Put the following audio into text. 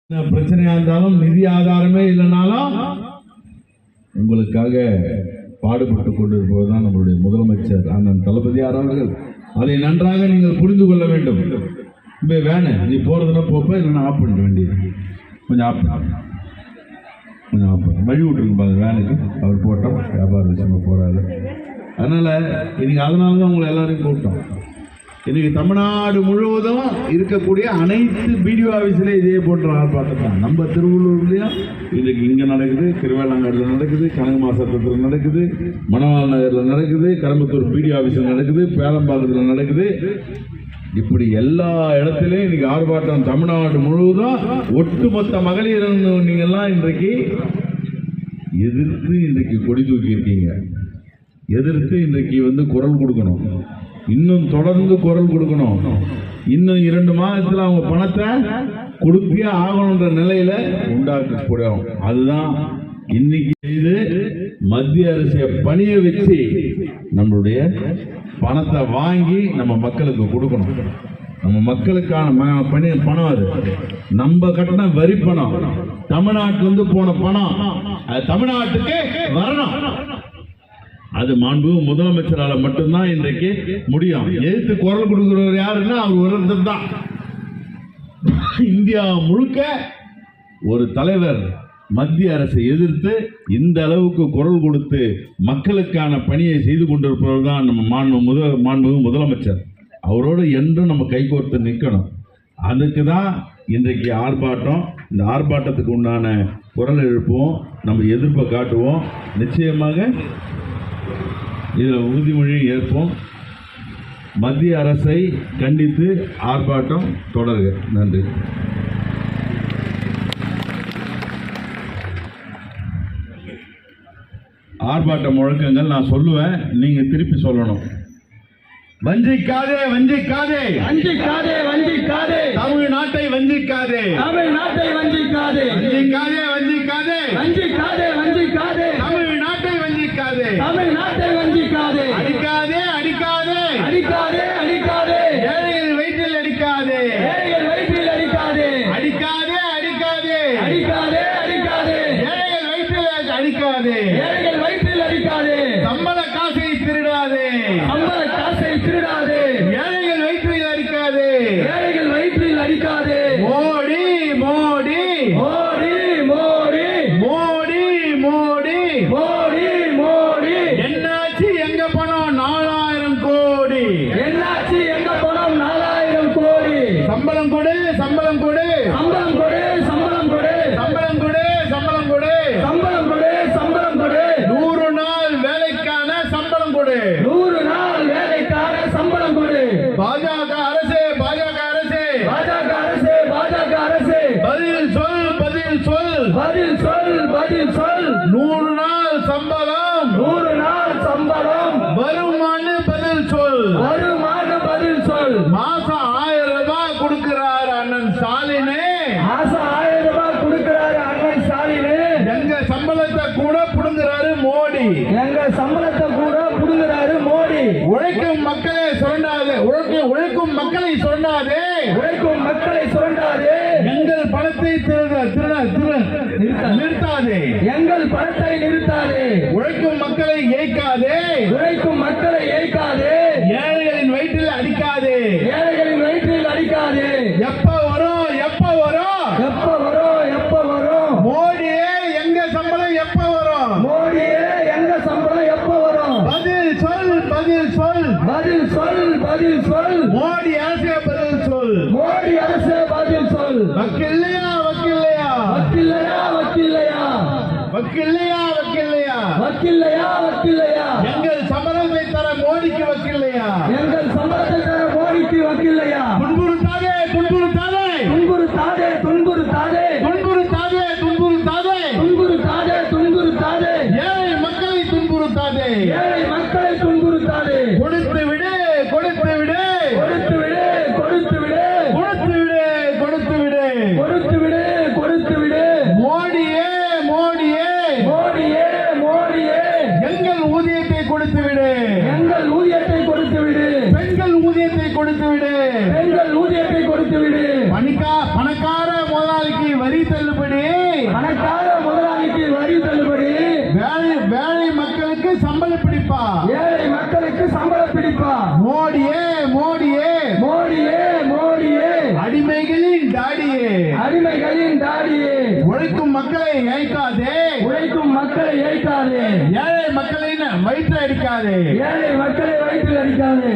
பிரச்சனையா இருந்தாலும் நிதி ஆதாரமே இல்லைனாலும் உங்களுக்காக பாடுபட்டு கொண்டிருப்பதுதான் நம்மளுடைய முதலமைச்சர் அண்ணன் தளபதியார் அவர்கள். அதை நன்றாக நீங்கள் புரிந்து கொள்ள வேண்டும். இப்போ வேணும் நீ போறதுன்னா போப்ப, இல்லைன்னா ஆஃப் பண்ண வேண்டியது. கொஞ்சம் ஆஃப் வழி விட்டுருக்கு பாருங்க வேனுக்கு. அவர் போட்டோம் வியாபார விஷயமா போறாரு. அதனால இன்னைக்கு அதனாலதான் உங்களை எல்லாரையும் கூப்பிட்டோம். இன்னைக்கு தமிழ்நாடு முழுவதும் இருக்கக்கூடிய அனைத்து பிடிஓ ஆஃபீஸ்ல இதே போன்ற ஆர்ப்பாட்டம் தான். நம்ம திருவள்ளூர்லயும் இன்னைக்கு இங்க நடக்குது, திருவேளாங்கல்ல நடக்குது, கனகமாசத்தில் நடக்குது, மணவாள் நகர்ல நடக்குது, கரம்பத்தூர் பிடிஓ ஆஃபீஸ்ல நடக்குது, பேரம்பாக்கத்தில் நடக்குது. இப்படி எல்லா இடத்துலையும் இன்னைக்கு ஆர்ப்பாட்டம் தமிழ்நாடு முழுவதும். ஒட்டுமொத்த மகளிர் நீங்கெல்லாம் இன்றைக்கு எதிர்த்து இன்றைக்கு கொடி தூக்கி இருக்கீங்க. எதிர்த்து இன்றைக்கு குரல் கொடுக்கணும். இன்னும் தொடர்ந்து குரல் கொடுக்கணும். இன்னும் 2 மாதத்துல அவங்க பணத்தை கொடுத்தே ஆகணுன்ற நிலையில உண்டாக்கக்கூடும். அதுதான் இன்னைக்கு செய்து மத்திய அரசை பணிய வச்சு நம்மளுடைய பணத்தை வாங்கி நம்ம மக்களுக்கு கொடுக்கணும். நம்ம மக்களுக்கான பணம் அது. நம்ம கட்டின வரி பணம், தமிழ்நாட்டிலிருந்து போன பணம், அது தமிழ்நாட்டுக்கு வரணும். அது மாண்பு முதலமைச்சரால மட்டும்தான் இன்றைக்கு முடியும். எதிர்த்து குரல் கொடுக்கிறவர் யாருன்னா அவர் ஒருத்தர் தான். இந்தியா முழுக்க ஒரு தலைவர் மத்திய அரசை எதிர்த்து இந்த அளவுக்கு குரல் கொடுத்து மக்களுக்கான பணியை செய்து கொண்டிருப்பவர் தான் நம்ம மாண்பு முதலமைச்சர். அவரோடு என்றும் நம்ம கைகோர்த்து நிற்கணும். அதுக்கு தான் இன்றைக்கு ஆர்ப்பாட்டம். இந்த ஆர்ப்பாட்டத்துக்கு உண்டான குரல் எழுப்புவோம், நம்ம எதிர்ப்பை காட்டுவோம். நிச்சயமாக இதில் உறுதிமொழி ஏற்போம். மத்திய அரசை கண்டித்து ஆர்ப்பாட்டம் தொடருக. நன்றி. ஆர்ப்பாட்ட முழக்கங்கள் நான் சொல்லுவேன், நீங்க திருப்பி சொல்லணும். வஞ்சிக்காதே வஞ்சிக்காதே வஞ்சிக்காதே வஞ்சிக்காதே தமிழ்நாட்டை வஞ்சிக்காதே தமிழ்நாட்டை வஞ்சிக்காதே வஞ்சிக்காதே வஞ்சிக்காதே வஞ்சிக்காதே வஞ்சிக்காதே தமிழ்நாட்டை வஞ்சிக்காதே தமிழ்நாட்டை வஞ்சிக்காதே அடிக்காதே அடிக்காதே அடிக்காதே அடிக்காதே ஏழைகள் வயிற்றில் அடிக்காதே ஏழைகள் வயிற்றில் அடிக்காதே அடிக்காதே அடிக்காதே அடிக்காதே அடிக்காதே ஏழைகள் வயிற்றில் அடிக்காதே ஏழைகள் வயிற்றில் அடிக்காதே சம்பள காசை திருடாதே சம்பள காசை திருடாதே ஏழைகள் வயிற்றில் அடிக்காதே ஏழைகள் வயிற்றில் அடிக்காதே மோடி மோடி மோடி மோடி மோடி மோடி மோடி மோடி என்னாச்சு எங்க பணம் 4000 கோடி? என்னாச்சு எங்க பணம் 4000 கோடி? சம்பளம் கொடு சம்பளம் கொடு சம்பளம் கொடு சம்பளம் கொடு சம்பளம் கொடு சம்பளம் கொடு சம்பளம் கொடு சம்பளம் கொடு 100 நாள் வேலைக்கான சம்பளம் கொடு 100 நாள் வேலைக்கான சம்பளம் கொடு. பாஜக அரசே பாஜக அரசே பாஜக அரசே பாஜக அரசே பதில் சொல் பதில் சொல் பதில் சொல் பதில் சொல். 100 நாள் சம்பளம் 100 நாள் சம்பளம் வருமானு பதில் சொல். வருமான பதில் சொல். மாசம் 1000 ரூபாய் கொடுக்கிறார் அண்ணன் ஸ்டாலினே. மாசம் 1000 ரூபாய் கொடுக்கிறாரு அண்ணன் ஸ்டாலின். எங்க சம்பளத்தை கூட புடுங்குறாரு மோடி. எங்க சம்பளத்தை கூட புடுங்குறாரு மோடி. உழைக்கும் மக்களை சுரண்டாதே உழைக்கும் மக்களை சுரண்டாதே உழைக்கும் மக்களை சுரண்டாதே. எங்கள் பணத்தை நிறுத்தாதே. எங்கள் பணத்தை நிறுத்தாதே. உழைக்கும் மக்களை ஏய்க்காதே. உழைக்கும் மக்களை ஏய்க்காதே. ஏழைகளின் வயிற்றில் அடிக்காதே. ஏழைகளின் வயிற்றில் அடிக்காதே. எப்ப வரும் எப்ப வரும் எப்ப வரும் எப்ப வரும்? மோடியே எங்க சம்பளம் எப்ப வரும்? மோடியே எங்க சம்பளம் எப்ப வரும்? பதில் சொல் பதில் சொல். பதில் சொல் பதில் சொல். மோடி அரசே பதில் சொல். மோடி அரசே பதில் சொல். வக்கில்லையா வக்கில்லையா வக்கில்லையா வக்கில்லையா வக்கில்லையா வக்கில்லையா வக்கில்லையா வக்கில்லையா? எங்கள் சம்பளத்தை தர மோடிக்கு வக்கில்லையா? எங்கள் சம்பளத்தை தர மோடிக்கு வக்கில்லையா? துன்புறுத்தாதே துன்புறுத்தாதே துன்புறுத்தாதே துன்புறுத்தாதே துன்புறுத்தாதே துன்புறுத்தாதே துன்புறுத்தாதே துன்புறுத்தாதே. ஏழை மக்களை துன்புறுத்தாதே. ஏழை மக்களை துன்புறுத்தாதே. கொடுத்து விடு கொடுத்து விடு கொடுத்து விடு கொடுத்து விடு கொடுத்து விடு கொடுத்து விடு கொடுத்து விடு கொடுத்து விடு. மோடியே மோடியே மோடியே மோடியே எங்கள் ஊதியத்தை கொடுத்து விடு. எங்கள் ஊதியத்தை கொடுத்து விடு. பெண்கள் ஊதியத்தை கொடுத்து விடு. பெண்கள் வரி தள்ளுபடி, பணக்கார முதலாளிக்கு வரி தள்ளுபடி, வேலை மக்களுக்கு சம்பள பிடிப்பா, ஏழை மக்களுக்கு சம்பள பிடிப்பா, மோடியே மோடியே மோடியே மோடியே, அடிமைகளின் தாடியே, அடிமைகளின் தாடியே, உழைக்கும் மக்களை ஏய்க்காதே, உழைக்கும் மக்களை ஏய்க்காதே, ஏழை மக்களின் வயிற்று அடிக்காதே. ஏழை மக்களை வயிற்றில் அடிக்காதே.